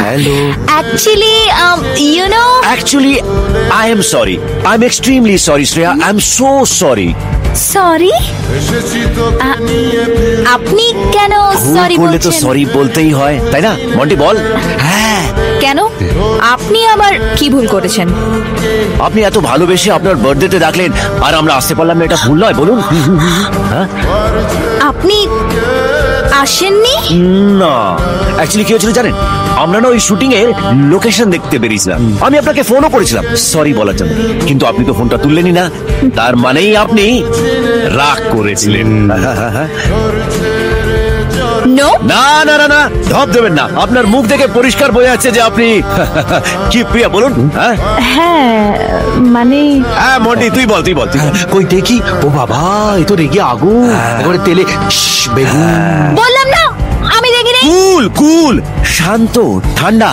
Hello. Actually, I am sorry. I'm extremely sorry, Shreya. I'm so sorry. Sorry? আপনি কেন sorry বললে তো বলছেন? সরি বলতেই হয়, তাই না? মন্টি বল। হ্যাঁ, কেন? আপনি আবার কি ভুল করেছেন? আপনি এত ভালোবেসে আপনার বার্থডেতে ডাকলেন আর আমরা আসতে পারলাম না, এটা ভুল নয় বলুন? হ্যাঁ? আপনি আসেননি? না, অ্যাকচুয়ালি কি হয়েছিল জানেন, আমরা না ওই শুটিং এর লোকেশন দেখতে বেরিয়েছিলাম। আমি আপনাকে ফোনও করেছিলাম সরি বলার জন্য, কিন্তু আপনি তো ফোনটা তুললেনই না। তার মানেই আপনি রাগ করেছিলেন। নো। না না না না, ঢপ দেবেন না। আপনার মুখ দেখে পরিষ্কার বোঝা যাচ্ছে যে আপনি কি প্রিয়া বলুন। হ্যাঁ মানে হ্যাঁ মন্টি তুই বল। কই দেখি, ও বাবা এ তো রেগে আগুন, এবারে তেলে বেগুন। বললাম না আমি দেখিনি। কুল শান্ত ঠান্ডা।